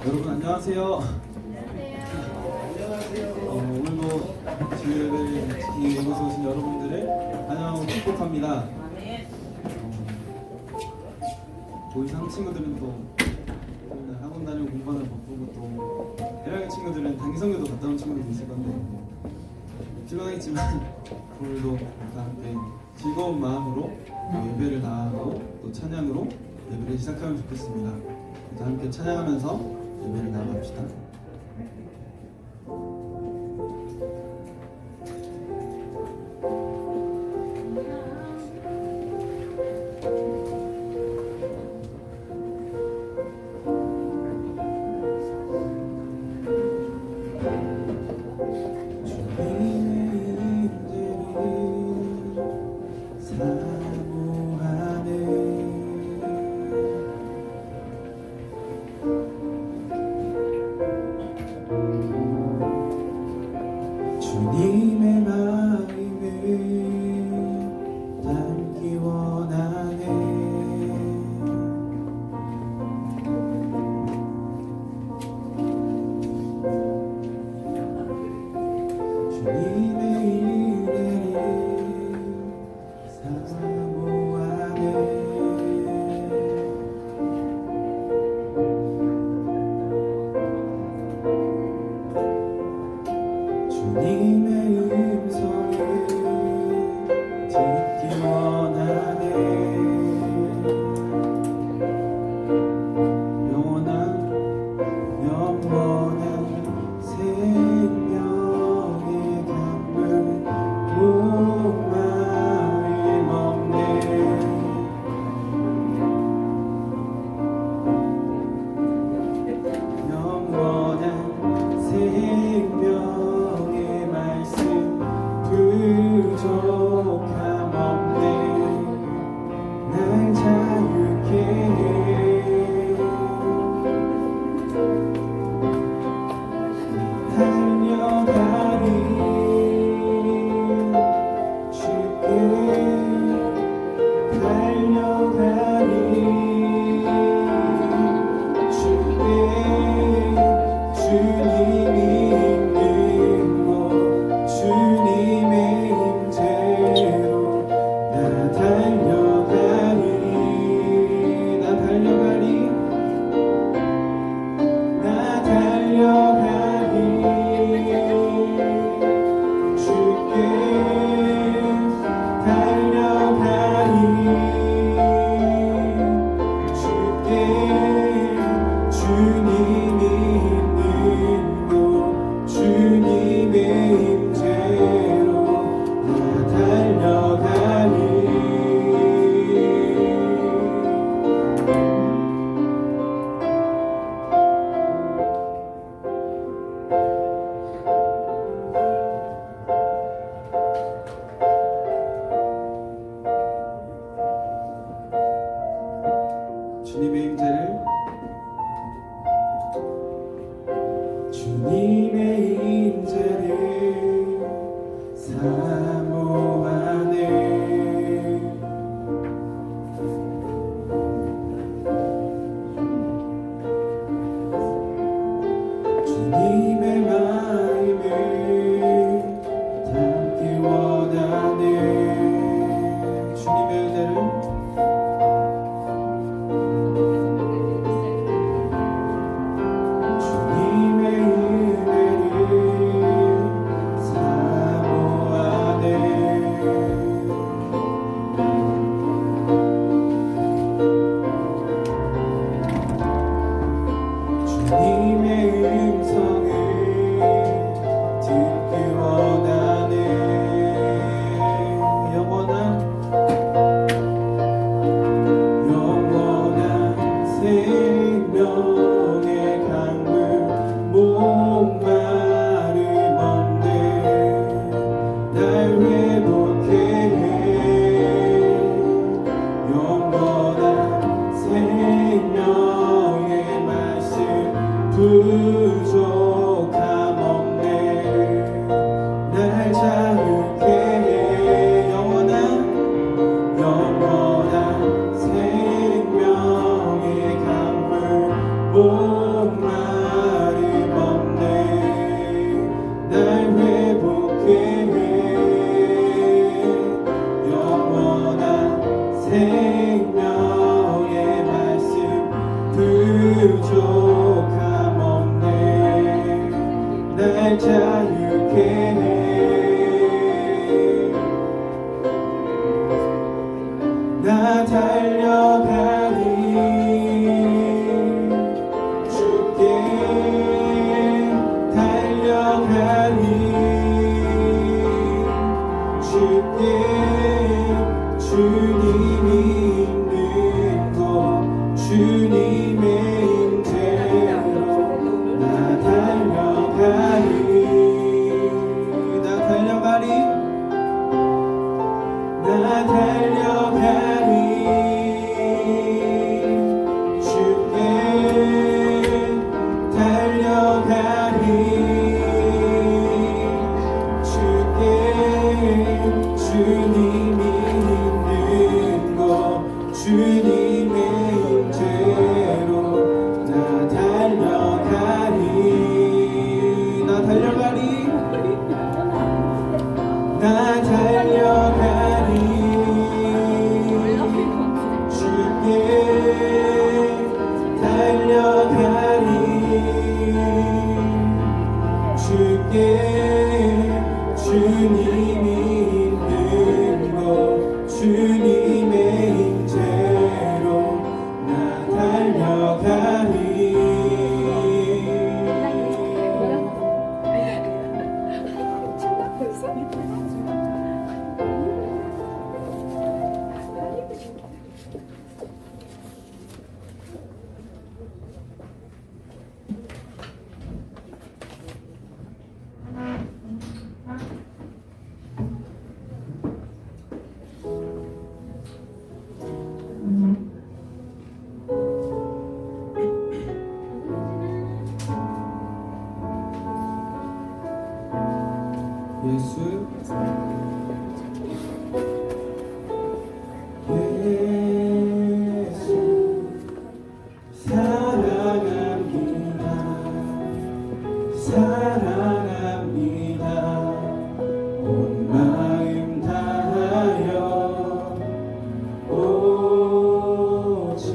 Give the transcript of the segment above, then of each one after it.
여러분 안녕하세요. 오늘도 주일을 지키기 위해서 오신 여러분들을 환영하고 축복합니다. 고2 친구들은 또 학원 다니고 공부하는 바쁘고 또 1학년 친구들은 단기성교도 갔다 온 친구들도 있을 건데 피곤하겠지만 오늘도 다 함께 즐거운 마음으로 예배를 나가고 또 찬양으로 예배를 시작하면 좋겠습니다. 다 함께 찬양하면서 예배를 나갑시다. 주님의 마음을 담기 원하네. 주님의 은혜를 사모하네. 주님의 음성을 듣기 원하네. 영원한 생명의 강물 목마름 없네. 영원한 생명의 말씀 부족함 없네. 날 자유케 해. 달려가리 주께 달려가리 주께 주님이 있는 곳 주님의 임재로 나 달려가리 나 달려가리 나 달려가리 주께 달려가리 주께 주님이 있는 곳 주님의 임재로 나 달려가리. 주님의 임재를 주님의 임재를 사모하네. 주님의 마음을 담기 원하네. 주님의 은혜를 주님의 은혜를 사모하네. 날 회복해 영원한 생명의 말씀 부족함 없네 날 자유케 해 나 달려가리 주께 달려가리 주께 주님이 있는 곳 주님의 임재로 나 달려가리 나 달려가리 나 달려가리 주께 달려가리 주께 주님이 있는 곳 주님의 임재로 나 달려가리 나 달려가리 나 달려가리 주께 달려가리 주께 주님이 있는 곳 주님의 임재로 나 달려가리 예수 사랑합니다 사랑합니다 온 마음 다하여 오직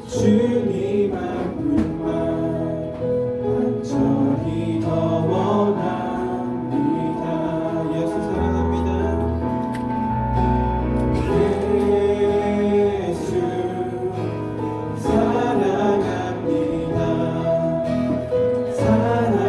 주님 한 분만 간절히 더 원합니다 예수 사랑합니다 예수 사랑합니다 사랑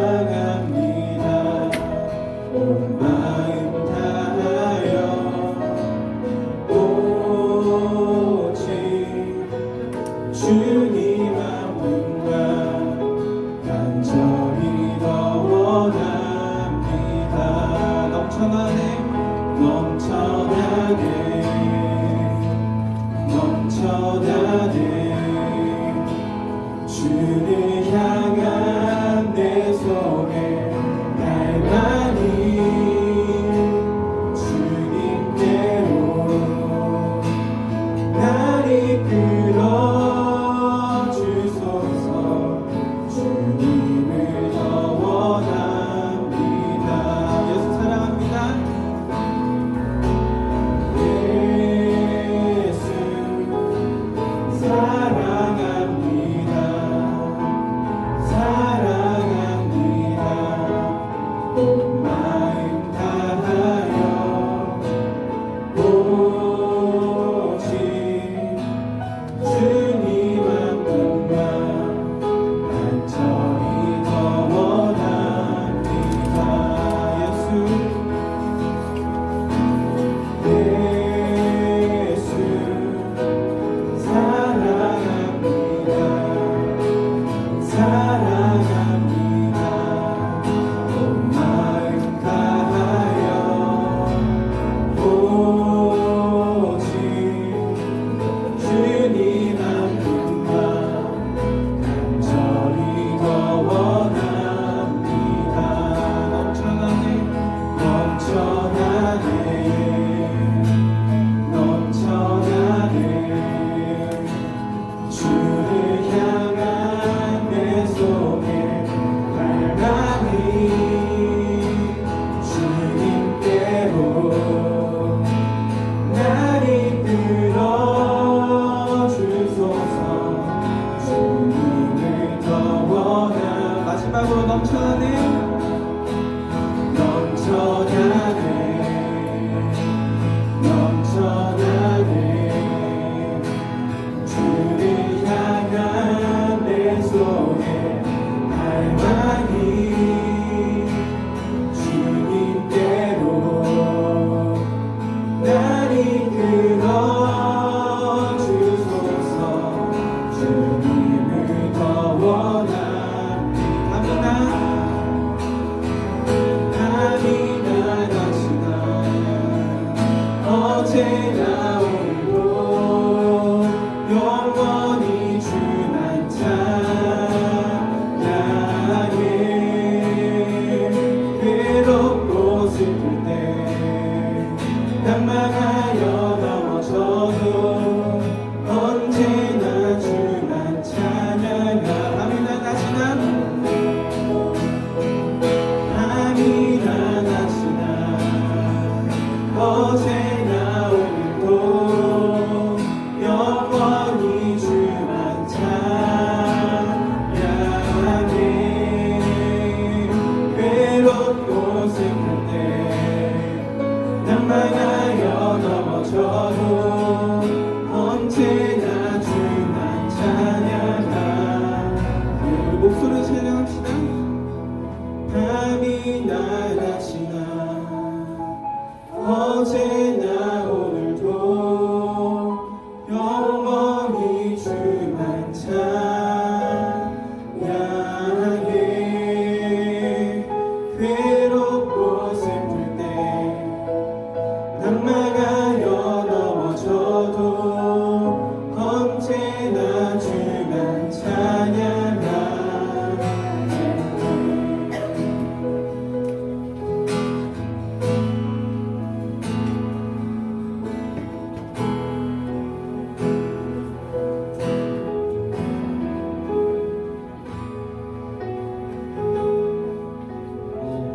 하나님이 나가시나 어제나 오늘도 영원히 주만 찬양해. 괴롭고 슬플 때 낙마가여 넘어져도 언제나 주만 찬양하네.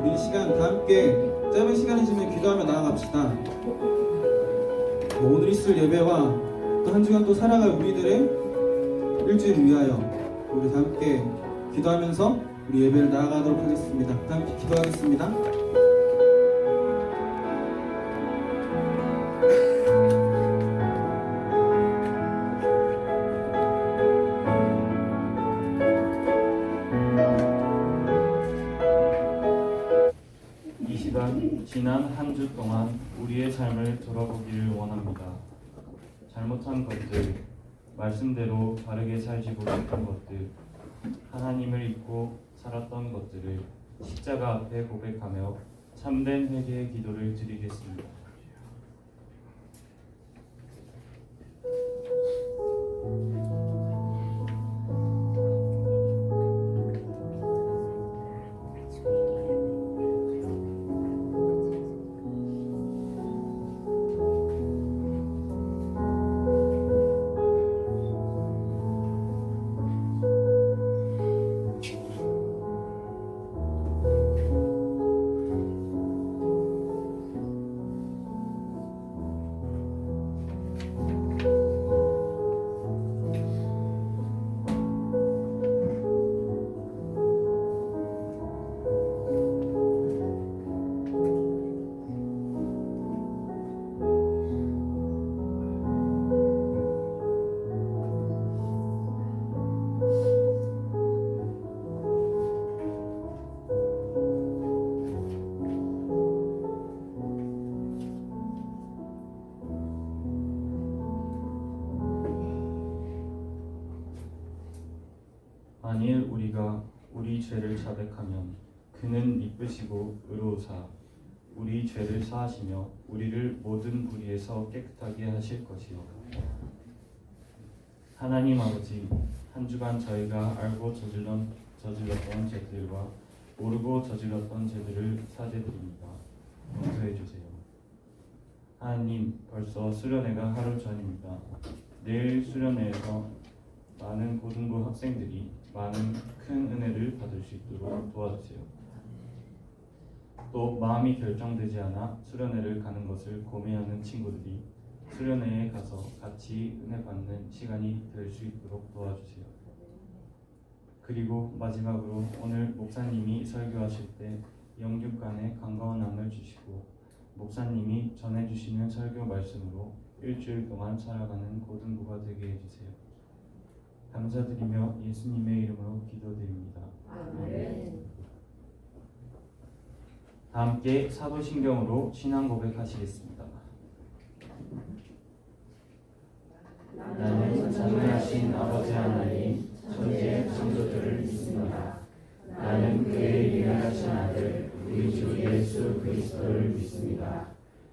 우리 이 시간 다 함께 짧은 시간이지만 기도하며 나아갑시다. 오늘 있을 예배와 또 한 주간 또 살아갈 우리들의 일주일을 위하여 우리 다 함께 기도하면서 우리 예배를 나아가도록 하겠습니다. 다 함께 기도하겠습니다. 이 시간 지난 한 주 동안 우리의 삶을 돌아보기를 원합니다. 잘못한 것들, 말씀대로 바르게 살지 못했던 것들, 하나님을 잊고 살았던 것들을 십자가 앞에 고백하며 참된 회개의 기도를 드리겠습니다. 만일 우리가 우리 죄를 자백하면 그는 미쁘시고 의로우사 우리 죄를 사하시며 우리를 모든 불의에서 깨끗하게 하실 것이요. 하나님 아버지, 한 주간 저희가 알고 저질렀던 죄들과 모르고 저질렀던 죄들을 사죄드립니다. 용서해 주세요. 하나님, 벌써 수련회가 하루 전입니다. 내일 수련회에서 많은 고등부 학생들이 많은 큰 은혜를 받을 수 있도록 도와주세요. 또 마음이 결정되지 않아 수련회를 가는 것을 고민하는 친구들이 수련회에 가서 같이 은혜 받는 시간이 될 수 있도록 도와주세요. 그리고 마지막으로 오늘 목사님이 설교하실 때 영육간에 강건함을 주시고 목사님이 전해주시는 설교 말씀으로 일주일 동안 살아가는 고등부가 되게 해주세요. 감사드리며 예수님의 이름으로 기도드립니다. 아멘. 다 함께 사도신경으로 신앙 고백하시겠습니다. 나는 전능하신 아버지 하나님 천지의 창조주를 믿습니다. 나는 그의 유일하신 아들 우리 주 예수 그리스도를 믿습니다.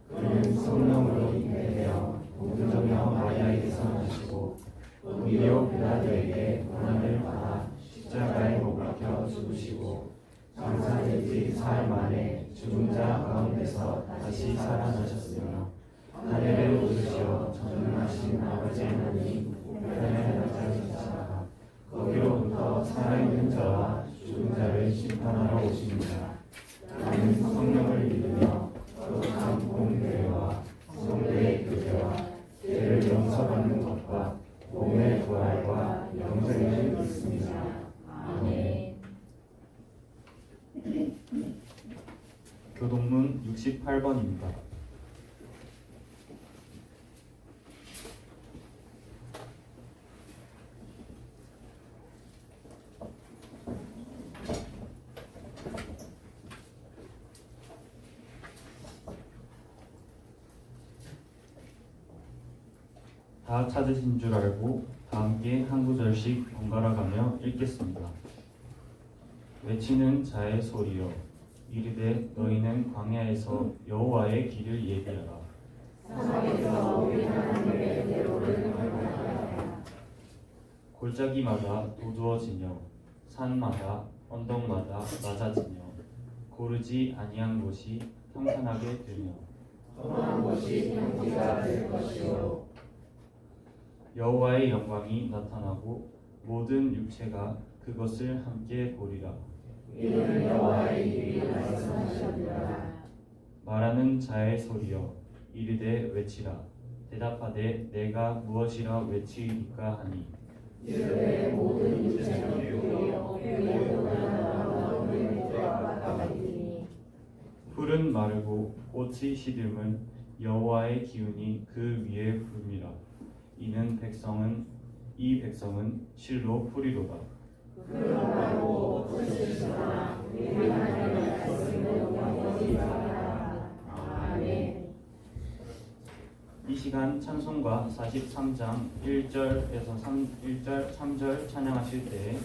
그는 성령으로 잉태되어 본성녀 마리아에게서 나시고 본디오 빌라도에게 고난을 받아 십자가에 못 박혀 죽으시고 장사된 지 사흘 만에 죽은 자 가운데서 다시 살아나셨으며 하늘에 오르시어 전능하신 아버지 하나님 우편에 나타나시다가 거기로부터 살아있는 자와 죽은 자를 심판하러 오십니다. 나는 성령을 믿으며 거룩한 공교회와 성도의 교제와 죄를 용서받는 것과 몸의 부활과 영생을 믿습니다. 아멘. 교동문 68번입니다. 다 찾으신 줄 알고 다 함께 한 구절씩 번갈아 가며 읽겠습니다. 외치는 자의 소리여 이르되 너희는 광야에서 여호와의 길을 예비하라. 골짜기마다 도두어지며 산마다 언덕마다 낮아지며 고르지 아니한 곳이 평탄하게 되며 여호와의 영광이 나타나고 모든 육체가 그것을 함께 보리라. 말하는 자의 소리여 이르되 외치라. 대답하되 내가 무엇이라 외치리까 하니 풀은 마르고 꽃이 시들면 여호와의 기운이 그 위에 부릅니다. 이 백성은 실로 풀이로다. 이 시간 찬송가 43장 1절에서 1절 3절 찬양하실 때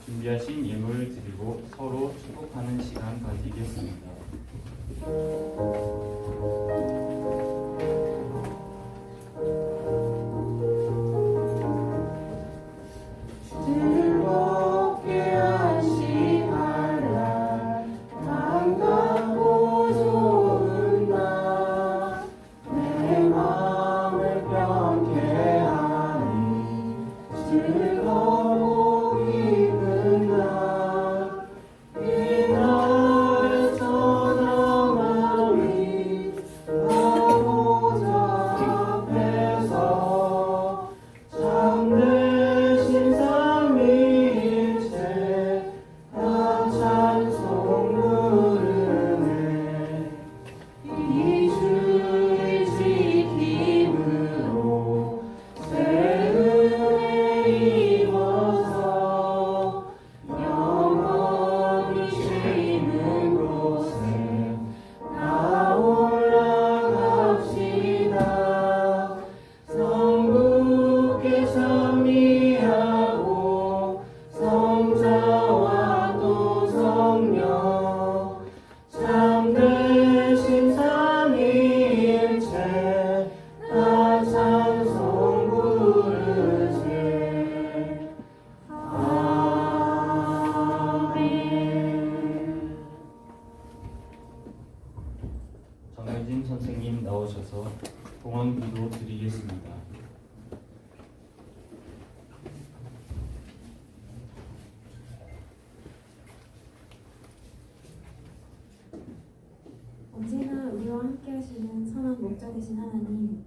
준비하신 예물을 드리고 서로 축복하는 시간 가지겠습니다. 정혜진 선생님 나오셔서 봉헌 기도 드리겠습니다. 언제나 우리와 함께 하시는 선한 목자 되신 하나님,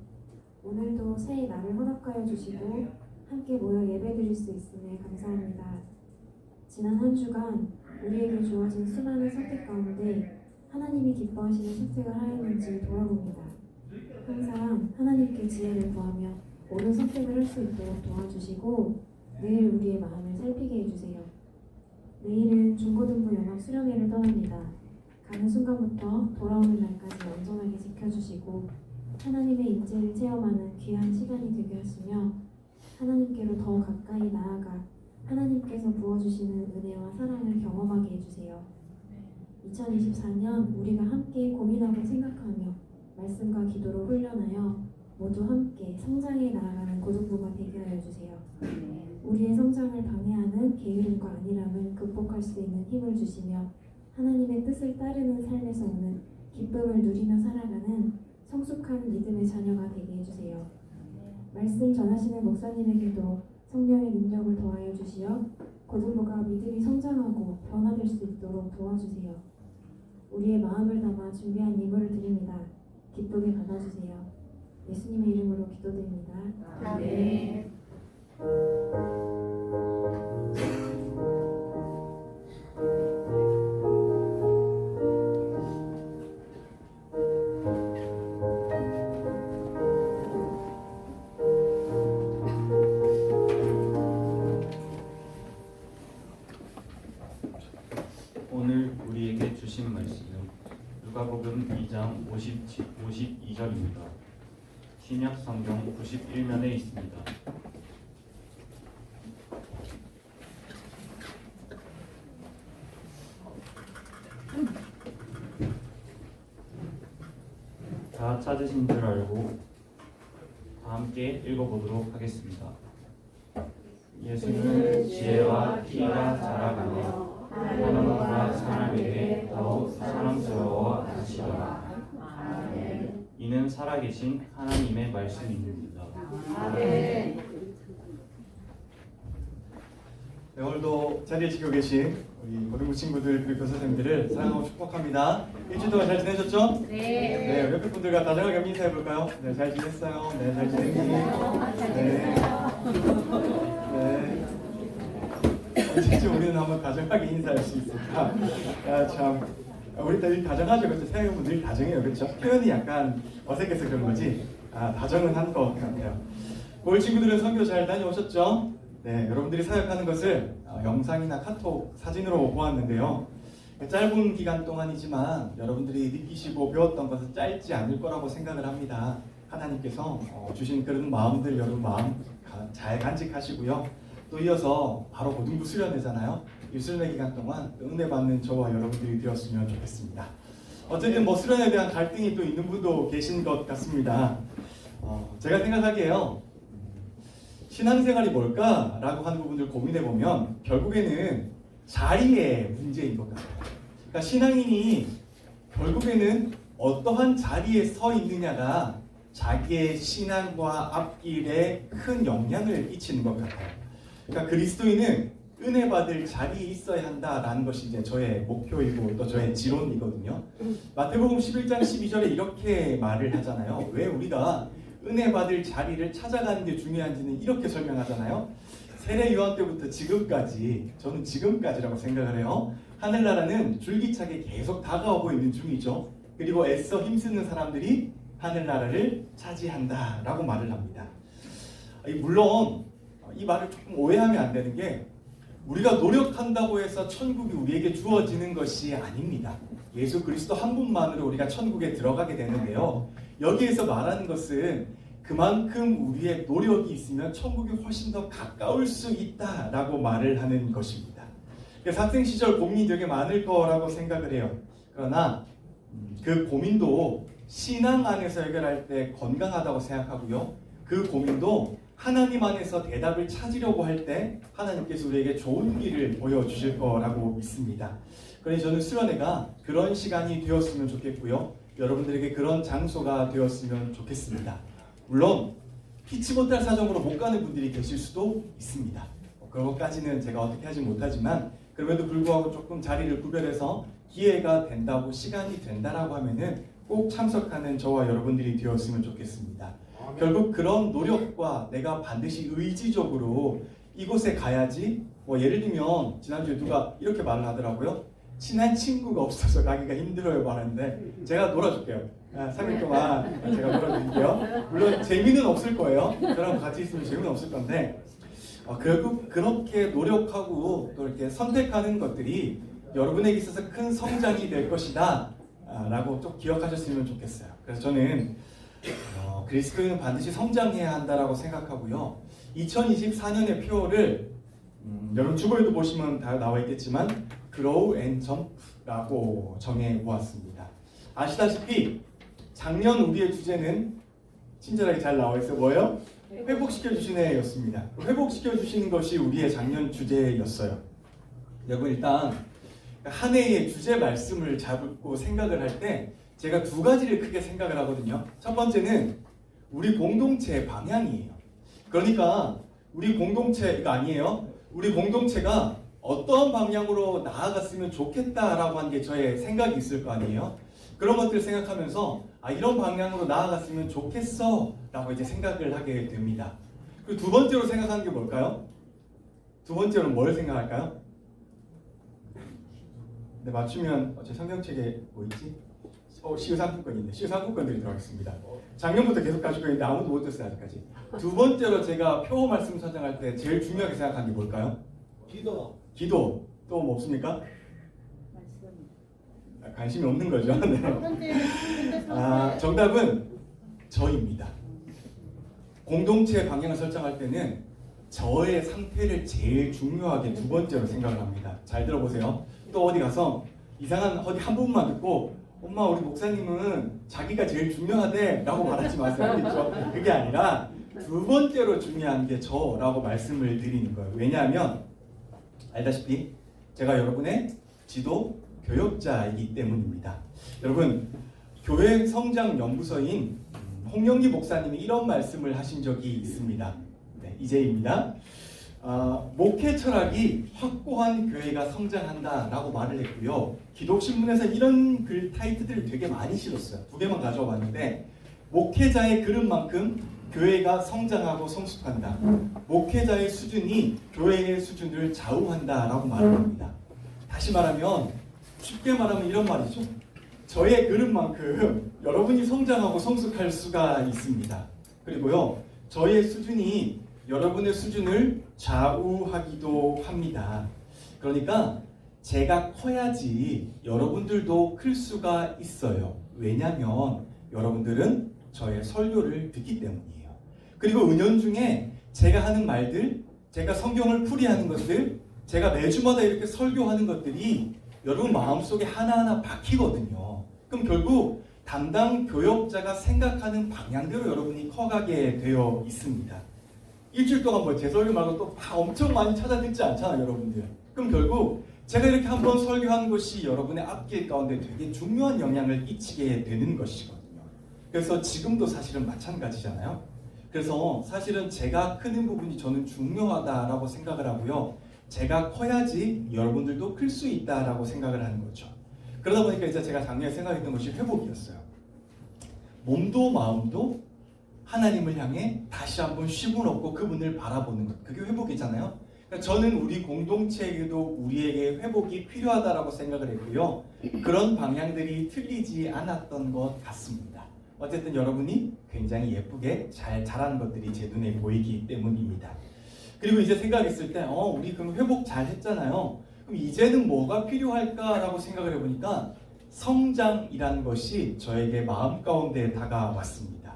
오늘도 새해 날을 허락하여 주시고 함께 모여 예배드릴 수 있음에 감사합니다. 지난 한 주간 우리에게 주어진 수많은 선택 가운데 하나님이 기뻐하시는 선택을 하였는지 돌아봅니다. 항상 하나님께 지혜를 구하며 옳은 선택을 할 수 있도록 도와주시고 늘 우리의 마음을 살피게 해주세요. 내일은 중고등부 연합 수련회를 떠납니다. 가는 순간부터 돌아오는 날까지 온전하게 지켜주시고 하나님의 인재를 체험하는 귀한 시간이 되게 하시며 하나님께로 더 가까이 나아가 하나님께서 부어주시는 은혜와 사랑을 경험하게 해주세요. 2024년 우리가 함께 고민하고 생각하며 말씀과 기도로 훈련하여 모두 함께 성장해 나아가는 고등부가 되게 하여 주세요. 우리의 성장을 방해하는 게으름과 안일함을 극복할 수 있는 힘을 주시며 하나님의 뜻을 따르는 삶에서 오는 기쁨을 누리며 살아가는 성숙한 믿음의 자녀가 되게 해주세요. 말씀 전하시는 목사님에게도 성령의 능력을 더하여 주시어 고등부가 믿음이 성장하고 변화될 수 있도록 도와주세요. 우리의 마음을 담아 준비한 예물을 드립니다. 기쁘게 받아주세요. 예수님의 이름으로 기도드립니다. 아멘. 오늘 우리에게 주신 말씀은 누가복음 2장 52절입니다. 신약 성경 91면에 있습니다. 다 찾으신 줄 알고 다 함께 읽어보도록 하겠습니다. 예수는 지혜와 키가 자라가며 하나님과 사람에게 더욱 사랑스러워 하시더라. 이는 살아계신 하나님의 말씀입니다. 네, 오늘도 자리에 지키고 계신 우리 고등부 친구들 그리고 교사 선생님들을 사랑하고 축복합니다. 일주일 동안 잘 지내셨죠? 네. 옆에 분들과 다정하게 한번 인사해 볼까요? 네, 잘 지냈어요. 네, 잘 지냈니? 네. 네. 언제쯤 우리는 한번 다정하게 인사할 수 있을까? 야, 참. 우리 늘 다정하죠, 그렇죠? 생각해보면 늘 다정해요, 그렇죠? 표현이 약간 어색해서 그런 거지. 다정은 한 것 같아요. 올 친구들은 선교 잘 다녀오셨죠? 네, 여러분들이 사역하는 것을 영상이나 카톡, 사진으로 보았는데요. 짧은 기간 동안이지만 여러분들이 느끼시고 배웠던 것은 짧지 않을 거라고 생각을 합니다. 하나님께서 주신 그런 마음들 여러분 마음 잘 간직하시고요. 또 이어서 바로 고등부 수련회잖아요. 이 수련회 기간 동안 은혜 받는 저와 여러분들이 되었으면 좋겠습니다. 어쨌든 뭐 수련회에 대한 갈등이 또 있는 분도 계신 것 같습니다. 제가 생각하기에요. 신앙생활이 뭘까라고 하는 부분들 고민해보면 결국에는 자리의 문제인 것 같아요. 그러니까 신앙인이 결국에는 어떠한 자리에 서 있느냐가 자기의 신앙과 앞길에 큰 영향을 끼치는 것 같아요. 그러니까 그리스도인은 은혜 받을 자리에 있어야 한다라는 것이 이제 저의 목표이고 또 저의 지론이거든요. 마태복음 11장 12절에 이렇게 말을 하잖아요. 왜 우리가 은혜 받을 자리를 찾아가는 게 중요한지는 이렇게 설명하잖아요. 세례 요한 때부터 지금까지, 저는 지금까지라고 생각을 해요. 하늘나라는 줄기차게 계속 다가오고 있는 중이죠. 그리고 애써 힘쓰는 사람들이 하늘나라를 차지한다라고 말을 합니다. 물론 이 말을 조금 오해하면 안 되는 게 우리가 노력한다고 해서 천국이 우리에게 주어지는 것이 아닙니다. 예수 그리스도 한 분만으로 우리가 천국에 들어가게 되는데요. 여기에서 말하는 것은 그만큼 우리의 노력이 있으면 천국이 훨씬 더 가까울 수 있다라고 말을 하는 것입니다. 그래서 학생 시절 고민이 되게 많을 거라고 생각을 해요. 그러나 그 고민도 신앙 안에서 해결할 때 건강하다고 생각하고요. 그 고민도 하나님 안에서 대답을 찾으려고 할 때 하나님께서 우리에게 좋은 길을 보여주실 거라고 믿습니다. 그래서 저는 수련회가 그런 시간이 되었으면 좋겠고요. 여러분들에게 그런 장소가 되었으면 좋겠습니다. 물론 피치 못할 사정으로 못 가는 분들이 계실 수도 있습니다. 그런 것까지는 제가 어떻게 하지 못하지만 그럼에도 불구하고 조금 자리를 구별해서 기회가 된다고 시간이 된다라고 하면은 꼭 참석하는 저와 여러분들이 되었으면 좋겠습니다. 결국 그런 노력과 내가 반드시 의지적으로 이곳에 가야지 뭐 예를 들면 지난주에 누가 이렇게 말을 하더라고요. 친한 친구가 없어서 가기가 힘들어요 말하는데 제가 놀아줄게요. 3일 동안 제가 놀아드릴게요. 물론 재미는 없을 거예요. 저랑 같이 있으면 재미는 없을 건데 결국 그렇게 노력하고 또 이렇게 선택하는 것들이 여러분에게 있어서 큰 성장이 될 것이다 라고 좀 기억하셨으면 좋겠어요. 그래서 저는 그리스도인은 반드시 성장해야 한다라고 생각하고요. 2024년의 표를 여러분 주보에도 보시면 다 나와 있겠지만 Grow and Jump라고 정해보았습니다. 아시다시피 작년 우리의 주제는 친절하게 잘 나와 있어요. 뭐예요? 회복시켜주시는 였습니다. 회복시켜주시는 것이 우리의 작년 주제였어요. 여러분 일단 한 해의 주제 말씀을 잡고 생각을 할 때 제가 두 가지를 크게 생각을 하거든요. 첫 번째는 우리 공동체의 방향이에요. 그러니까 우리 공동체가 아니에요. 우리 공동체가 어떤 방향으로 나아갔으면 좋겠다라고 하는 게 저의 생각이 있을 거 아니에요. 그런 것들을 생각하면서 이런 방향으로 나아갔으면 좋겠어 라고 이제 생각을 하게 됩니다. 그리고 두 번째로 생각하는 게 뭘까요? 두 번째로는 뭘 생각할까요? 네, 맞추면 제 성경책에 뭐 있지? 시우상품권인데 시우상품권들이 들어가겠습니다. 작년부터 계속 가지고 있는데 아무도 못 줬어요 아직까지. 두 번째로 제가 표 말씀 선정할 때 제일 중요하게 생각한 게 뭘까요? 기도. 또 뭐 없습니까? 관심이 없는 거죠. 네. 정답은 저입니다. 공동체 방향을 설정할 때는 저의 상태를 제일 중요하게 두 번째로 생각을 합니다. 잘 들어보세요. 또 어디 가서 이상한 어디 한 부분만 듣고 엄마 우리 목사님은 자기가 제일 중요하대 라고 말하지 마세요. 그렇죠? 그게 아니라 두 번째로 중요한 게 저라고 말씀을 드리는 거예요. 왜냐하면 알다시피 제가 여러분의 지도 교역자이기 때문입니다. 여러분 교회 성장 연구소인 홍영기 목사님이 이런 말씀을 하신 적이 있습니다. 네, 이제입니다. 목회 철학이 확고한 교회가 성장한다라고 말을 했고요. 기독신문에서 이런 글 타이틀들을 되게 많이 실었어요. 두 개만 가져와 봤는데 목회자의 그릇만큼 교회가 성장하고 성숙한다. 목회자의 수준이 교회의 수준을 좌우한다라고 말을 합니다. 다시 말하면 쉽게 말하면 이런 말이죠. 저의 그릇만큼 여러분이 성장하고 성숙할 수가 있습니다. 그리고요, 저의 수준이 여러분의 수준을 좌우하기도 합니다. 그러니까 제가 커야지 여러분들도 클 수가 있어요. 왜냐하면 여러분들은 저의 설교를 듣기 때문이에요. 그리고 은연중에 제가 하는 말들, 제가 성경을 풀이하는 것들, 제가 매주마다 이렇게 설교하는 것들이 여러분 마음속에 하나하나 박히거든요. 그럼 결국 담당 교역자가 생각하는 방향대로 여러분이 커가게 되어 있습니다. 일주일 동안 뭐 제 설교 말고 또 막 엄청 많이 찾아 듣지 않잖아요, 여러분들. 그럼 결국 제가 이렇게 한번 설교한 것이 여러분의 앞길 가운데 되게 중요한 영향을 끼치게 되는 것이거든요. 그래서 지금도 사실은 마찬가지잖아요. 그래서 사실은 제가 크는 부분이 저는 중요하다라고 생각을 하고요. 제가 커야지 여러분들도 클 수 있다라고 생각을 하는 거죠. 그러다 보니까 이제 제가 작년에 생각했던 것이 회복이었어요. 몸도 마음도 하나님을 향해 다시 한번 쉼을 얻고 그분을 바라보는 것. 그게 회복이잖아요. 그러니까 저는 우리 공동체에게도 우리에게 회복이 필요하다라고 생각을 했고요. 그런 방향들이 틀리지 않았던 것 같습니다. 어쨌든 여러분이 굉장히 예쁘게 잘 자란 것들이 제 눈에 보이기 때문입니다. 그리고 이제 생각했을 때 우리 그럼 회복 잘 했잖아요. 그럼 이제는 뭐가 필요할까라고 생각을 해보니까 성장이라는 것이 저에게 마음 가운데 다가왔습니다.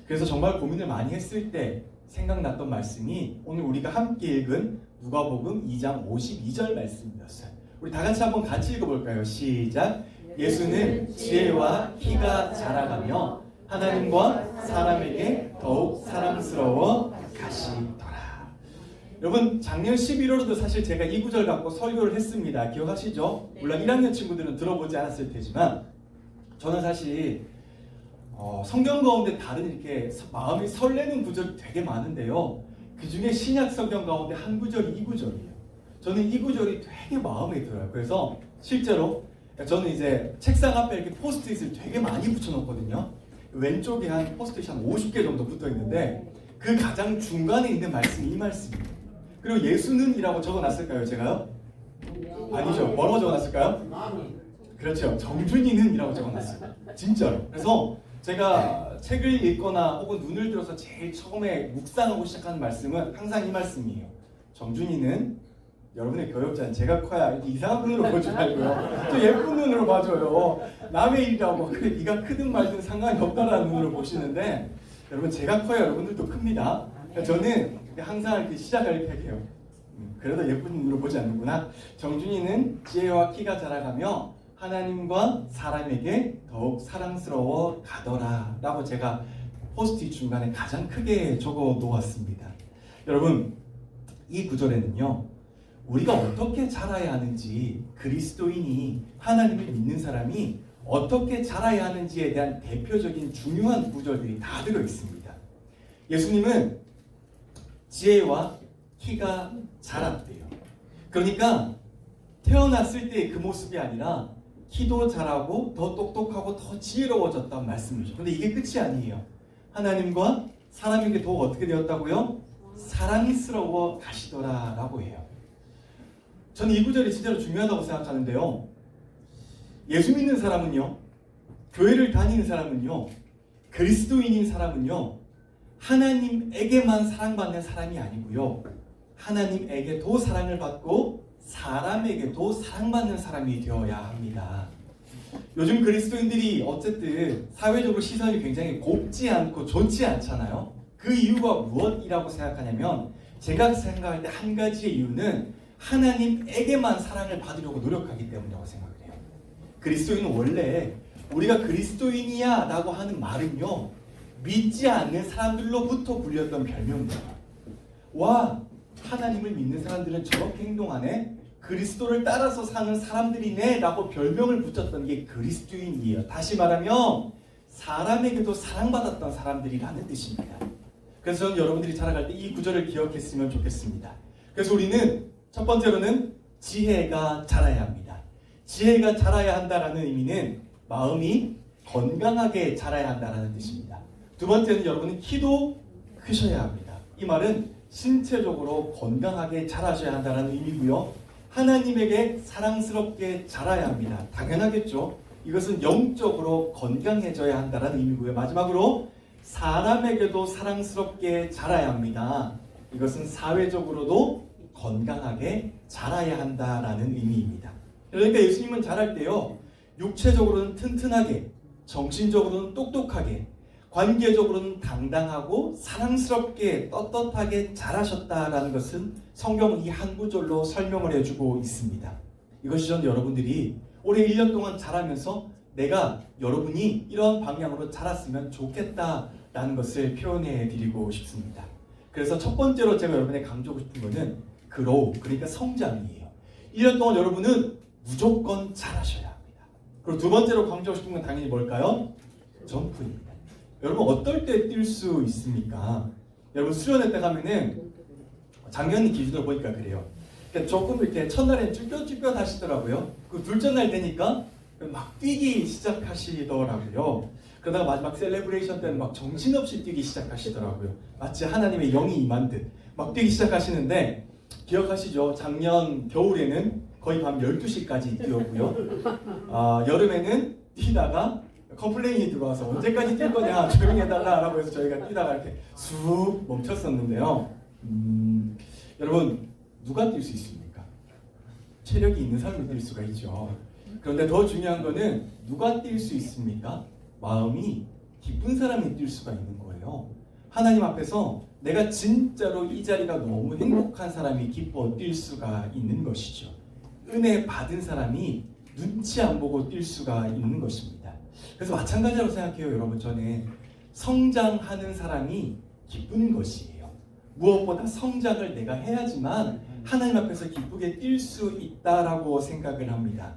그래서 정말 고민을 많이 했을 때 생각났던 말씀이 오늘 우리가 함께 읽은 누가복음 2장 52절 말씀이었어요. 우리 다 같이 한번 같이 읽어볼까요? 시작! 예수는 지혜와 키가 자라가며 하나님과 사람에게 더욱 사랑스러워 가시더라. 여러분 작년 11월에도 사실 제가 이 구절 갖고 설교를 했습니다. 기억하시죠? 물론 1학년 친구들은 들어보지 않았을 테지만 저는 사실 성경 가운데 다른 이렇게 마음이 설레는 구절이 되게 많은데요. 그 중에 신약 성경 가운데 한 구절이 이 구절이에요. 저는 이 구절이 되게 마음에 들어요. 그래서 실제로 저는 이제 책상 앞에 이렇게 포스트잇을 되게 많이 붙여놓거든요. 왼쪽에 한 포스트잇이 한 50개 정도 붙어 있는데 그 가장 중간에 있는 말씀이 이 말씀이에요. 그리고 예수는 이라고 적어놨을까요? 제가요? 아니죠. 뭐라고 적어놨을까요? 그렇죠. 정준이는 이라고 적어놨어요. 진짜로. 그래서 제가 책을 읽거나 혹은 눈을 들어서 제일 처음에 묵상하고 시작하는 말씀은 항상 이 말씀이에요. 정준이는 여러분의 교역자는 제가 커야 이렇게 이상한 눈으로 보지 말고요. 또 예쁜 눈으로 봐줘요. 남의 일이라고 그래 네가 크든 말든 상관이 없다라는 눈으로 보시는데 여러분 제가 커야 여러분들도 큽니다. 그러니까 저는 항상 이렇게 시작을 이렇게 해요. 그래도 예쁜 눈으로 보지 않는구나. 정준이는 지혜와 키가 자라가며 하나님과 사람에게 더욱 사랑스러워 가더라 라고 제가 포스트잇 중간에 가장 크게 적어 놓았습니다. 여러분 이 구절에는요 우리가 어떻게 자라야 하는지 그리스도인이 하나님을 믿는 사람이 어떻게 자라야 하는지에 대한 대표적인 중요한 구절들이 다 들어 있습니다. 예수님은 지혜와 키가 자랐대요. 그러니까 태어났을 때의 그 모습이 아니라 키도 자라고 더 똑똑하고 더 지혜로워졌다는 말씀이죠. 근데 이게 끝이 아니에요. 하나님과 사람에게 더욱 어떻게 되었다고요? 사랑스러워 가시더라 라고 해요. 저는 이 구절이 진짜로 중요하다고 생각하는데요. 예수 믿는 사람은요, 교회를 다니는 사람은요, 그리스도인인 사람은요, 하나님에게만 사랑받는 사람이 아니고요, 하나님에게도 사랑을 받고 사람에게도 사랑받는 사람이 되어야 합니다. 요즘 그리스도인들이 어쨌든 사회적으로 시선이 굉장히 곱지 않고 좋지 않잖아요. 그 이유가 무엇이라고 생각하냐면 제가 생각할 때 한 가지의 이유는 하나님에게만 사랑을 받으려고 노력하기 때문이라고 생각을 해요. 그리스도인은 원래 우리가 그리스도인이야 라고 하는 말은요, 믿지 않는 사람들로부터 불렸던 별명이에요. 와, 하나님을 믿는 사람들은 저렇게 행동하네? 그리스도를 따라서 사는 사람들이네 라고 별명을 붙였던 게 그리스도인이에요. 다시 말하면 사람에게도 사랑받았던 사람들이라는 뜻입니다. 그래서 저는 여러분들이 자라갈 때 이 구절을 기억했으면 좋겠습니다. 그래서 우리는 첫 번째로는 지혜가 자라야 합니다. 지혜가 자라야 한다라는 의미는 마음이 건강하게 자라야 한다라는 뜻입니다. 두 번째는 여러분은 키도 크셔야 합니다. 이 말은 신체적으로 건강하게 자라셔야 한다는 의미고요. 하나님에게 사랑스럽게 자라야 합니다. 당연하겠죠. 이것은 영적으로 건강해져야 한다는 의미고요. 마지막으로 사람에게도 사랑스럽게 자라야 합니다. 이것은 사회적으로도 건강하게 자라야 한다라는 의미입니다. 그러니까 예수님은 자랄 때요, 육체적으로는 튼튼하게, 정신적으로는 똑똑하게, 관계적으로는 당당하고 사랑스럽게 떳떳하게 자라셨다라는 것은 성경은 이 한 구절로 설명을 해주고 있습니다. 이것이 전 여러분들이 올해 1년 동안 자라면서 내가 여러분이 이런 방향으로 자랐으면 좋겠다라는 것을 표현해 드리고 싶습니다. 그래서 첫 번째로 제가 여러분에게 강조하고 싶은 것은 grow, 그러니까 성장이에요. 1년 동안 여러분은 무조건 잘하셔야 합니다. 그리고 두 번째로 강조하고 싶은 건 당연히 뭘까요? 점프입니다. 여러분 어떨 때 뛸 수 있습니까? 여러분 수련회 때 가면은 작년 기준으로 보니까 그래요. 그러니까 조금 이렇게 첫날엔 쭈뼛쭈뼛 하시더라고요. 그 둘째 날 되니까 막 뛰기 시작하시더라고요. 그러다가 마지막 셀레브레이션 때는 막 정신없이 뛰기 시작하시더라고요. 마치 하나님의 영이 임한 듯 막 뛰기 시작하시는데, 기억하시죠? 작년 겨울에는 거의 밤 12시까지 뛰었고요. 여름에는 뛰다가 컴플레인이 들어와서 언제까지 뛸 거냐, 조용히 해달라라고 해서 저희가 뛰다가 이렇게 쑥 멈췄었는데요. 여러분 누가 뛸 수 있습니까? 체력이 있는 사람이 뛸 수가 있죠. 그런데 더 중요한 거는 누가 뛸 수 있습니까? 마음이 기쁜 사람이 뛸 수가 있는 거예요. 하나님 앞에서 내가 진짜로 이 자리가 너무 행복한 사람이 기뻐 뛸 수가 있는 것이죠. 은혜 받은 사람이 눈치 안 보고 뛸 수가 있는 것입니다. 그래서 마찬가지라고 생각해요. 여러분, 저는 성장하는 사람이 기쁜 것이에요. 무엇보다 성장을 내가 해야지만 하나님 앞에서 기쁘게 뛸 수 있다라고 생각을 합니다.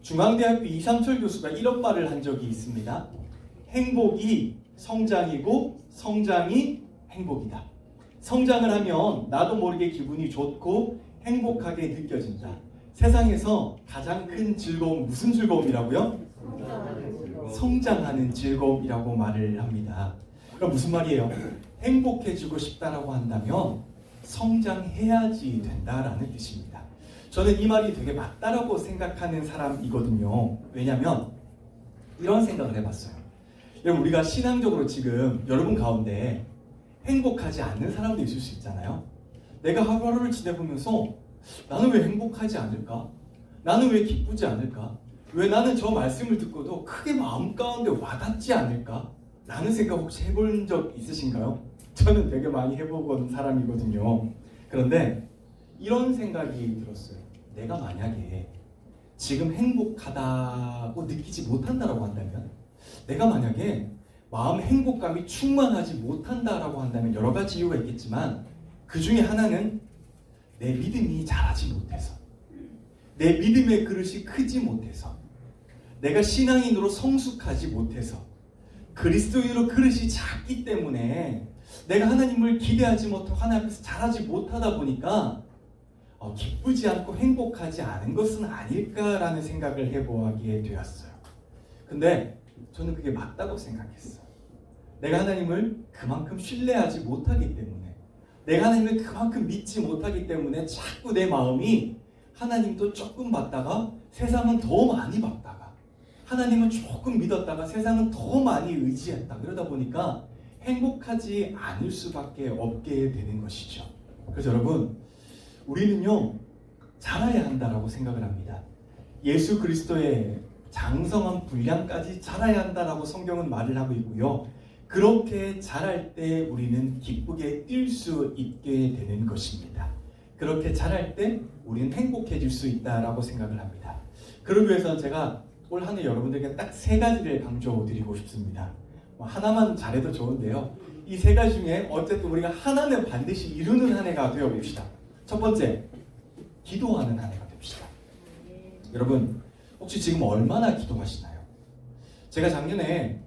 중앙대학교 이상철 교수가 이런 말을 한 적이 있습니다. 행복이 성장이고 성장이 행복이다. 성장을 하면 나도 모르게 기분이 좋고 행복하게 느껴진다. 세상에서 가장 큰 즐거움, 무슨 즐거움이라고요? 성장하는 즐거움이라고 말을 합니다. 그럼 무슨 말이에요? 행복해지고 싶다라고 한다면 성장해야지 된다라는 뜻입니다. 저는 이 말이 되게 맞다라고 생각하는 사람이거든요. 왜냐하면 이런 생각을 해봤어요. 여러분, 우리가 신앙적으로 지금 여러분 가운데 행복하지 않는 사람도 있을 수 있잖아요. 내가 하루하루를 지내보면서 나는 왜 행복하지 않을까? 나는 왜 기쁘지 않을까? 왜 나는 저 말씀을 듣고도 크게 마음 가운데 와닿지 않을까? 라는 생각 혹시 해본 적 있으신가요? 저는 되게 많이 해보던 사람이거든요. 그런데 이런 생각이 들었어요. 내가 만약에 지금 행복하다고 느끼지 못한다라고 한다면, 내가 만약에 마음 행복감이 충만하지 못한다라고 한다면 여러 가지 이유가 있겠지만 그 중에 하나는 내 믿음이 자라지 못해서, 내 믿음의 그릇이 크지 못해서, 내가 신앙인으로 성숙하지 못해서, 그리스도인으로 그릇이 작기 때문에 내가 하나님을 기대하지 못하고 하나님 앞에서 자라지 못하다 보니까 기쁘지 않고 행복하지 않은 것은 아닐까라는 생각을 해보게 되었어요. 근데 저는 그게 맞다고 생각했어요. 내가 하나님을 그만큼 신뢰하지 못하기 때문에, 내가 하나님을 그만큼 믿지 못하기 때문에 자꾸 내 마음이 하나님도 조금 받다가 세상은 더 많이 받다가, 하나님은 조금 믿었다가 세상은 더 많이 의지했다. 그러다 보니까 행복하지 않을 수밖에 없게 되는 것이죠. 그래서 여러분, 우리는요 자라야 한다라고 생각을 합니다. 예수 그리스도의 장성한 분량까지 자라야 한다라고 성경은 말을 하고 있고요. 그렇게 자랄 때 우리는 기쁘게 뛸 수 있게 되는 것입니다. 그렇게 자랄 때 우리는 행복해질 수 있다라고 생각을 합니다. 그러기 위해서 제가 올 한 해 여러분들에게 딱 3가지를 강조드리고 싶습니다. 하나만 잘해도 좋은데요. 이 3가지 중에 어쨌든 우리가 하나는 반드시 이루는 한 해가 되어 봅시다. 첫 번째, 기도하는 한 해가 됩시다. 여러분, 혹시 지금 얼마나 기도하시나요? 제가 작년에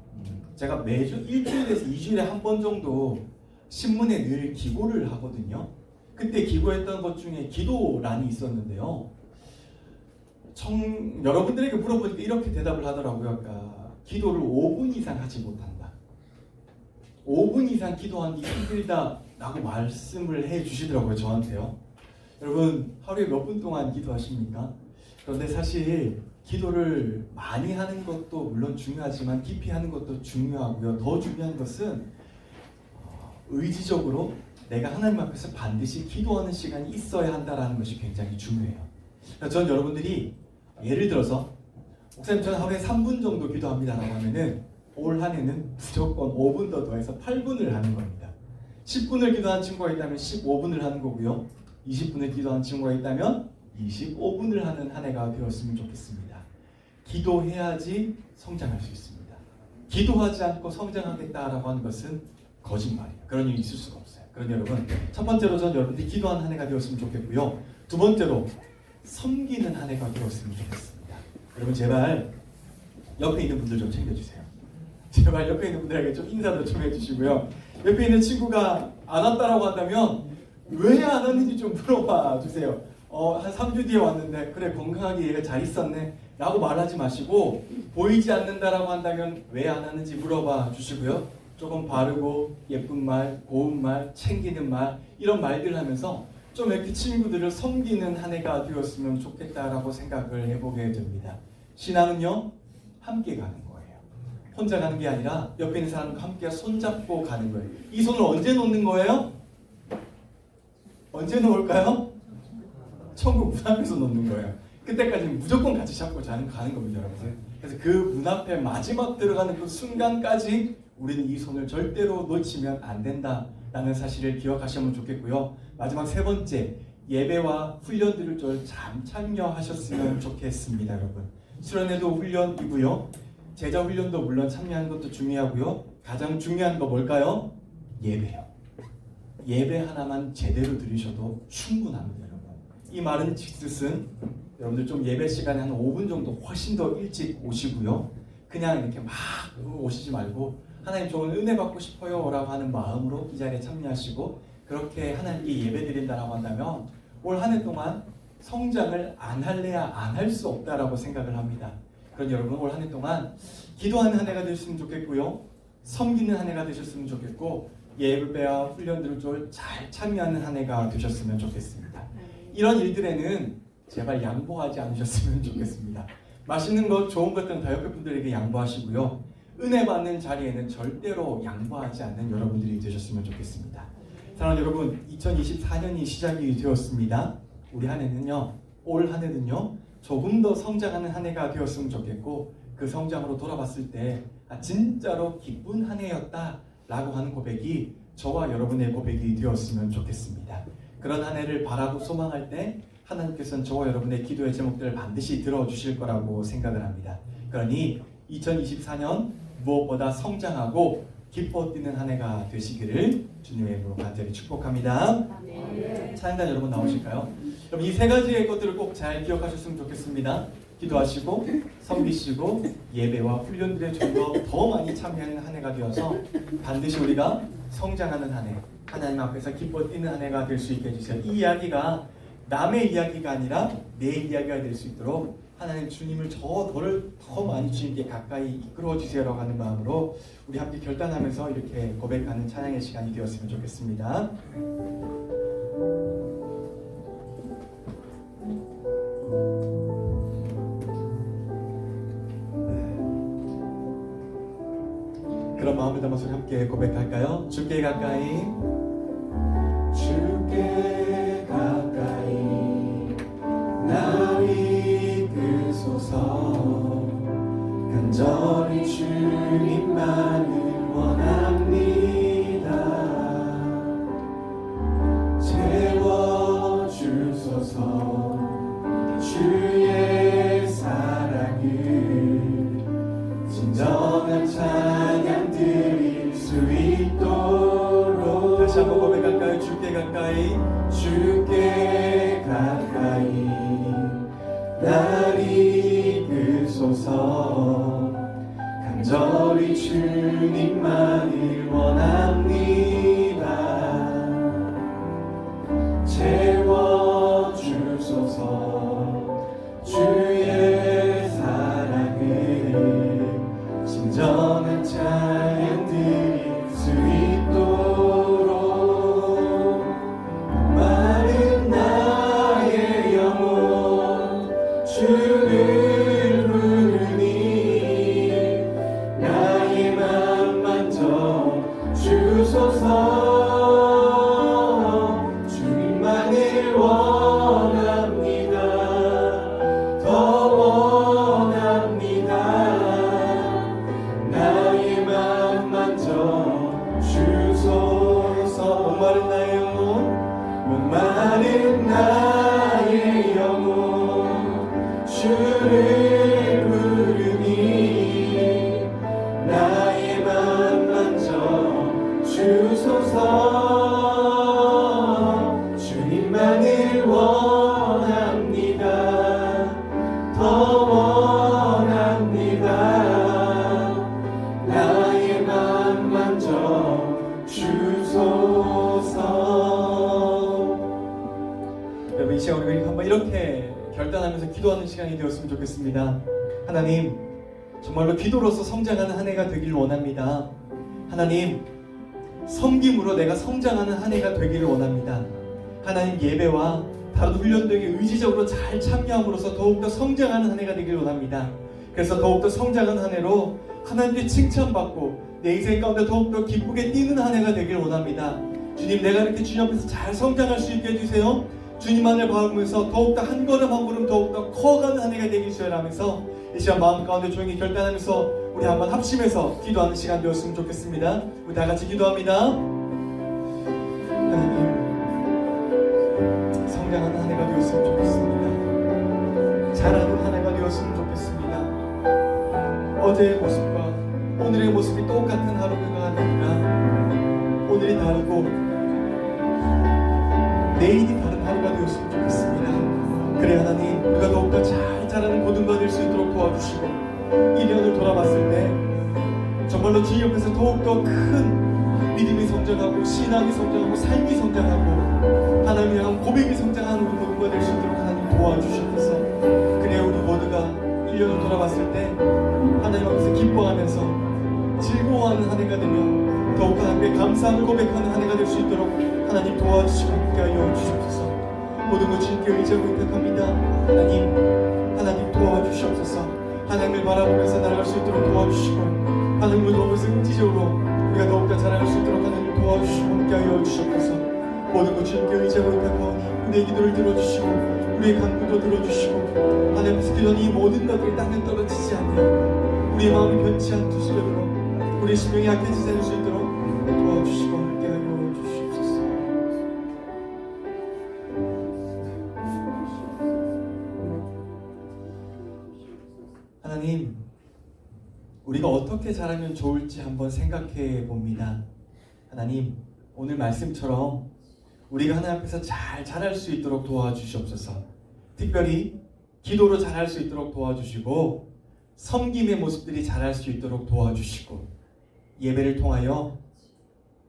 제가 매주 일주일에서 2주일에 한 번 정도 신문에 늘 기고를 하거든요. 그때 기고했던 것 중에 기도란이 있었는데요. 여러분들에게 물어보니까 이렇게 대답을 하더라고요. 아까 기도를 5분 이상 하지 못한다. 5분 이상 기도하기 힘들다라고 말씀을 해주시더라고요. 저한테요. 여러분, 하루에 몇 분 동안 기도하십니까? 그런데 사실 기도를 많이 하는 것도 물론 중요하지만 깊이 하는 것도 중요하고요. 더 중요한 것은 의지적으로 내가 하나님 앞에서 반드시 기도하는 시간이 있어야 한다는 것이 굉장히 중요해요. 전 여러분들이 예를 들어서 목사님 저는 하루에 3분 정도 기도합니다라고 하면은 올 한 해는 무조건 5분 더 더해서 8분을 하는 겁니다. 10분을 기도하는 친구가 있다면 15분을 하는 거고요. 20분을 기도하는 친구가 있다면 25분을 하는 한 해가 되었으면 좋겠습니다. 기도해야지 성장할 수 있습니다. 기도하지 않고 성장하겠다라고 하는 것은 거짓말이에요. 그런 일이 있을 수가 없어요. 그러니 여러분, 첫 번째로 전 여러분들이 기도하는 한 해가 되었으면 좋겠고요. 두 번째로 섬기는 한 해가 되었으면 좋겠습니다. 여러분 제발 옆에 있는 분들 좀 챙겨주세요. 제발 옆에 있는 분들에게 좀 인사도 좀 해주시고요. 옆에 있는 친구가 안 왔다라고 한다면 왜 안 왔는지 좀 물어봐 주세요. 한 3주 뒤에 왔는데 그래 건강하게 얘가 잘 있었네 라고 말하지 마시고 보이지 않는다라고 한다면 왜 안 왔는지 물어봐 주시고요. 조금 바르고 예쁜 말, 고운 말, 챙기는 말 이런 말들 하면서 좀 이렇게 친구들을 섬기는 한 해가 되었으면 좋겠다라고 생각을 해보게 됩니다. 신앙은요 함께 가는 거예요. 혼자 가는 게 아니라 옆에 있는 사람과 함께 손잡고 가는 거예요. 이 손을 언제 놓는 거예요? 언제 놓을까요? 천국 문 앞에서 놓는 거예요. 그때까지는 무조건 같이 잡고 가는 겁니다, 여러분. 그래서 그 문 앞에 마지막 들어가는 그 순간까지 우리는 이 손을 절대로 놓치면 안 된다라는 사실을 기억하시면 좋겠고요. 마지막 세 번째, 예배와 훈련들을 좀 잘 참여하셨으면 좋겠습니다, 여러분. 수련회도 훈련이고요. 제자 훈련도 물론 참여하는 것도 중요하고요. 가장 중요한 거 뭘까요? 예배요. 예배 하나만 제대로 드리셔도 충분합니다, 여러분. 이 말은 즉슨 여러분들 좀 예배 시간에 한 5분 정도 훨씬 더 일찍 오시고요. 그냥 이렇게 막 오시지 말고 하나님 좋은 은혜 받고 싶어요 라고 하는 마음으로 이 자리에 참여하시고 그렇게 하나님께 예배 드린다라고 한다면 올 한 해 동안 성장을 안 할래야 안 할 수 없다라고 생각을 합니다. 그러니 여러분 올 한 해 동안 기도하는 한 해가 되셨으면 좋겠고요. 섬기는 한 해가 되셨으면 좋겠고 예배와 훈련들을 좀 잘 참여하는 한 해가 되셨으면 좋겠습니다. 이런 일들에는 제발 양보하지 않으셨으면 좋겠습니다. 맛있는 것, 좋은 것들은 다 옆에 분들에게 양보하시고요. 은혜 받는 자리에는 절대로 양보하지 않는 여러분들이 되셨으면 좋겠습니다. 사랑하는 여러분, 2024년이 시작이 되었습니다. 우리 한 해는요, 올 한 해는요, 조금 더 성장하는 한 해가 되었으면 좋겠고 그 성장으로 돌아봤을 때 진짜로 기쁜 한 해였다라고 하는 고백이 저와 여러분의 고백이 되었으면 좋겠습니다. 그런 한 해를 바라고 소망할 때 하나님께서는 저와 여러분의 기도의 제목들을 반드시 들어주실 거라고 생각을 합니다. 그러니 2024년 무엇보다 성장하고 기뻐 뛰는 한 해가 되시기를 주님의 이름으로 간절히 축복합니다. 찬양단 여러분 나오실까요? 여러분 이 세 가지의 것들을 꼭 잘 기억하셨으면 좋겠습니다. 기도하시고 섬기시고 예배와 훈련들에 좀 더 많이 참여하는 한 해가 되어서 반드시 우리가 성장하는 한 해, 하나님 앞에서 기뻐 뛰는 한 해가 될 수 있게 해주세요. 이 이야기가 남의 이야기가 아니라 내 이야기가 될 수 있도록 하나님 주님을 더 많이 주님께 가까이 이끌어 주세요라고 하는 마음으로 우리 함께 결단하면서 이렇게 고백하는 찬양의 시간이 되었으면 좋겠습니다. 그런 마음을 담아서 함께 고백할까요? 주께 가까이 주께 가까이 나 이끄소서 간절히 주님만을 원합니다. 채워주소서 주의 사랑을 진정한 찬양 드릴 수 있도록 다시 한번 고백할까요? 주께 가까이 주께 가까이 날 이끄소서 간절히 주님만을 원합니다. 채워주소서 주의 사랑을 진정한 찬양 드릴 수 있도록 마른 나의 영혼 주를 부르니 나의 맘 만져 주소서. 주님만을 원합니다. 더 원합니다. 나의 맘 만져 주소서. 목마른 나의 영혼 목마른 나의 영혼 주를 부르니 나의 맘 만져 주소서. 주님만을 원합니다. 더 원합니다. 나의 맘 만져 주소서. 여러분, 이 시간 우리 한번 이렇게 결단하면서 기도하는 시간이 되었으면 좋겠습니다. 하나님, 정말로 기도로서 성장하는 한 해가 되길 원합니다. 하나님, 섬김으로 내가 성장하는 한 해가 되기를 원합니다. 하나님, 예배와 다른 훈련들에게 의지적으로 잘 참여함으로써 더욱더 성장하는 한 해가 되기를 원합니다. 그래서 더욱더 성장하는 한 해로 하나님께 칭찬받고 내 인생 가운데 더욱더 기쁘게 뛰는 한 해가 되기를 원합니다. 주님, 내가 이렇게 주님 앞에서 잘 성장할 수 있게 해주세요. 주님만을 바라보면서 더욱더 한 걸음 한 걸음 더욱더 커가는 한 해가 되길 주여라면서 이 시간 마음 가운데 조용히 결단하면서 우리 한번 합심해서 기도하는 시간 되었으면 좋겠습니다. 우리 다 같이 기도합니다. 하나님, 성장하는 한 해가 되었으면 좋겠습니다. 잘하는 한 해가 되었으면 좋겠습니다. 어제의 모습과 오늘의 모습이 똑같은 하루가 아니라 오늘이 다르고 내일이 다른 하루가 되었으면 좋겠습니다. 그래 하나님, 우리가 더욱더 잘 자라는 고등가 될 수 있도록 도와주시고 1년을 돌아봤을 때 정말로 주님 옆에서 더욱더 큰 믿음이 성장하고 신앙이 성장하고 삶이 성장하고 하나님을 향한 고백이 성장하는 우리 모두가 될 수 있도록 하나님 도와주셔서 그래 우리 모두가 1년을 돌아봤을 때 하나님 앞에서 기뻐하면서 즐거워하는 한 해가 되며 더욱 하나님께 감사함을 고백하는 한 해가 될 수 있도록 하나님 도와주시고 함께 하여 주시옵소서. 모든 것 주님께 의지하고 부탁합니다. 하나님 도와주시옵소서. 하나님을 바라보면서 날아갈 수 있도록 도와주시고 하나님을 보면서 의지적으로 우리가 더욱더 자라갈 수 있도록 하나님 도와주시고 함께 하여 주시옵소서. 모든 것 주님께 의지하고 부탁하오니 우리의 기도를 들어주시고 우리의 간구도 들어주시고 하나님 앞에서 기도하는 이 모든 것들이 땅에 떨어지지 않게 우리의 마음이 변치 않도록 우리의 심령이 약해지지 않을 수 있도록 도와주시고 함께 하여 주시옵소서. 하나님, 우리가 어떻게 자라면 좋을지 한번 생각해 봅니다. 하나님, 오늘 말씀처럼 우리가 하나님 앞에서 잘 자랄 수 있도록 도와주시옵소서. 특별히 기도로 자랄 수 있도록 도와주시고 섬김의 모습들이 자랄 수 있도록 도와주시고 예배를 통하여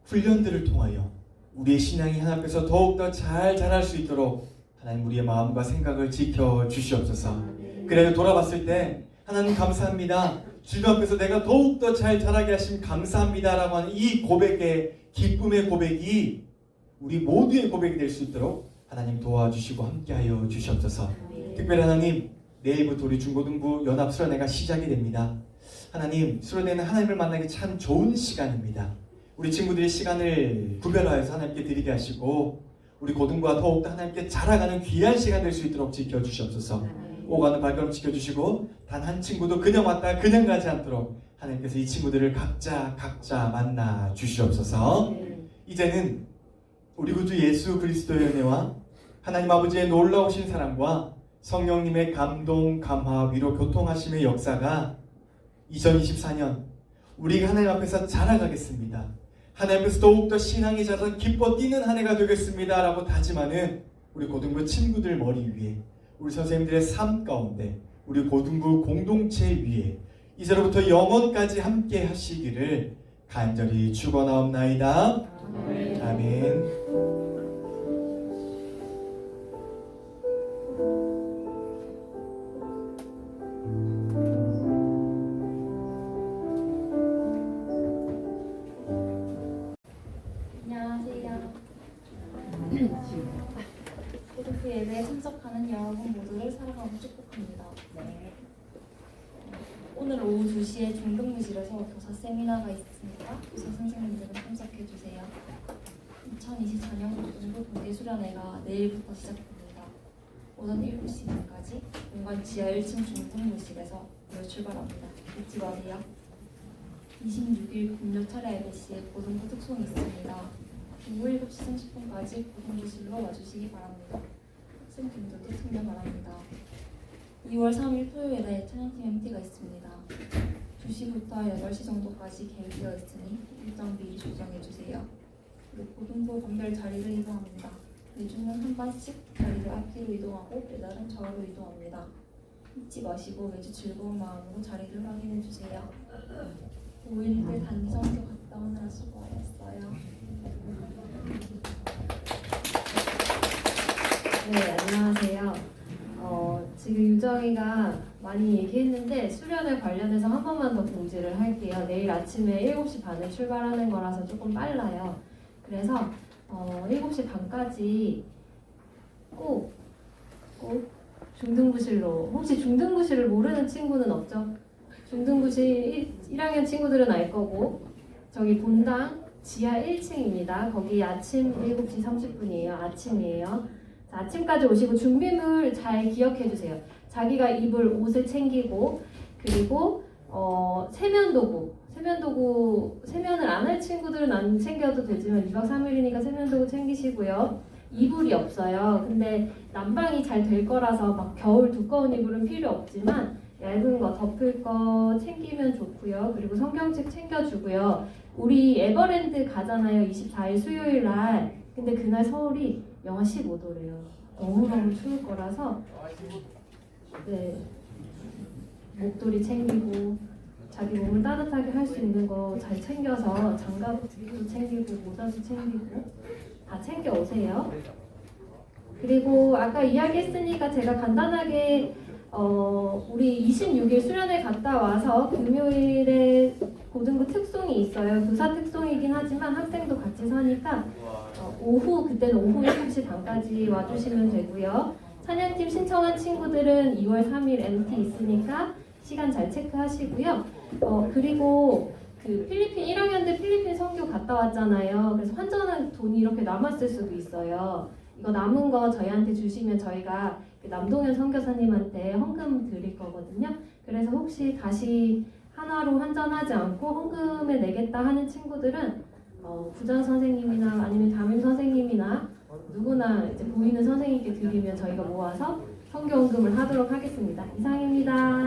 훈련들을 통하여 우리의 신앙이 하나님 앞에서 더욱더 잘 자랄 수 있도록 하나님 우리의 마음과 생각을 지켜주시옵소서. 그래도 돌아봤을 때 하나님 감사합니다. 주님 앞에서 내가 더욱더 잘 자라게 하심 감사합니다 라고 하는 이 고백의 기쁨의 고백이 우리 모두의 고백이 될 수 있도록 하나님 도와주시고 함께하여 주시옵소서. 특별히 하나님, 내일부터 우리 중고등부 연합수련회가 시작이 됩니다. 하나님, 수련회는 하나님을 만나기 참 좋은 시간입니다. 우리 친구들의 시간을 구별하여서 하나님께 드리게 하시고 우리 고등부가 더욱더 하나님께 자라가는 귀한 시간 될 수 있도록 지켜주시옵소서. 오가는 발걸음 지켜주시고 단 한 친구도 그냥 왔다가 그냥 가지 않도록 하나님께서 이 친구들을 각자 만나 주시옵소서. 이제는 우리 구주 예수 그리스도의 은혜와 하나님 아버지의 놀라우신 사랑과 성령님의 감동, 감화, 위로, 교통하심의 역사가 2024년 우리가 하나님 앞에서 자라가겠습니다. 하나님 앞에서 더욱더 신앙이 자라서 기뻐 뛰는 한 해가 되겠습니다 라고 다짐하는 우리 고등부 친구들 머리 위에, 우리 선생님들의 삶 가운데, 우리 고등부 공동체 위에 이제로부터 영원까지 함께 하시기를 간절히 축원하옵나이다. 아멘. 안녕하세요. 고등부 예배에 참석하는 여러분 모두를 사랑하고 축복합니다. 오늘 오후 2시에 중등부실에서 교사 세미나가 있습니다. 교사 선생님들은 참석해 주세요. 2024년 고등부 동계수련회가 내일부터 시작됩니다. 오전 7시 반까지 본관 지하 1층 중등부실에서 오늘 출발합니다. 잊지 마세요. 26일 금요 차례 예배 시에 고등부 특송이 있습니다. 오후 7시 30분까지 고등부실로 와주시기 바랍니다. 학생분들도 참여 바랍니다. 2월 3일 토요일에 찬양팀 MT가 있습니다. 2시부터 8시 정도까지 계획되어 있으니 일정 미리 조정해주세요. 그리고 고등부 번별 자리를 이동합니다. 매주는 한 번씩 자리를 앞뒤로 이동하고 배달은 좌우로 이동합니다. 잊지 마시고 매주 즐거운 마음으로 자리를 확인해주세요. 5일들 단기 선교 갔다 오느라 수고하셨어요. 네, 안녕하세요. 지금 유정이가 많이 얘기했는데 수련회 관련해서 한 번만 더 공지를 할게요. 내일 아침에 7시 반에 출발하는 거라서 조금 빨라요. 그래서 7시 반까지 꼭 중등부실로, 혹시 중등부실을 모르는 친구는 없죠? 중등부실 1학년 친구들은 알 거고, 저기 본당 지하 1층입니다. 거기 아침 7시 30분이에요. 아침이에요. 자, 아침까지 오시고 준비물 잘 기억해 주세요. 자기가 입을 옷을 챙기고, 그리고 세면을 안 할 친구들은 안 챙겨도 되지만 2박 3일이니까 세면도구 챙기시고요. 이불이 없어요. 근데 난방이 잘 될 거라서 막 겨울 두꺼운 이불은 필요 없지만 얇은 거 덮을 거 챙기면 좋고요. 그리고 성경책 챙겨주고요. 우리 에버랜드 가잖아요. 24일 수요일 날. 근데 그날 서울이 영하 15도래요. 너무너무 추울 거라서 네, 목도리 챙기고 자기 몸을 따뜻하게 할 수 있는 거 잘 챙겨서 장갑도 챙기고 모자도 챙기고 다 챙겨 오세요. 그리고 아까 이야기했으니까 제가 간단하게 우리 26일 수련회 갔다 와서 금요일에 고등부 특송이 있어요. 교사 특송이긴 하지만 학생도 같이 서니까 그때는 오후 7시 반까지 와주시면 되고요. 찬양팀 신청한 친구들은 2월 3일 MT 있으니까 시간 잘 체크하시고요. 그리고 그 필리핀 1학년들 필리핀 선교 갔다 왔잖아요. 그래서 환전한 돈이 이렇게 남았을 수도 있어요. 이거 남은 거 저희한테 주시면 저희가 남동현 선교사님한테 헌금 드릴 거거든요. 그래서 혹시 다시 하나로 환전하지 않고 헌금에 내겠다 하는 친구들은 부장 선생님이나 아니면 담임 선생님이나 누구나 이제 보이는 선생님께 드리면 저희가 모아서 선교 헌금을 하도록 하겠습니다. 이상입니다.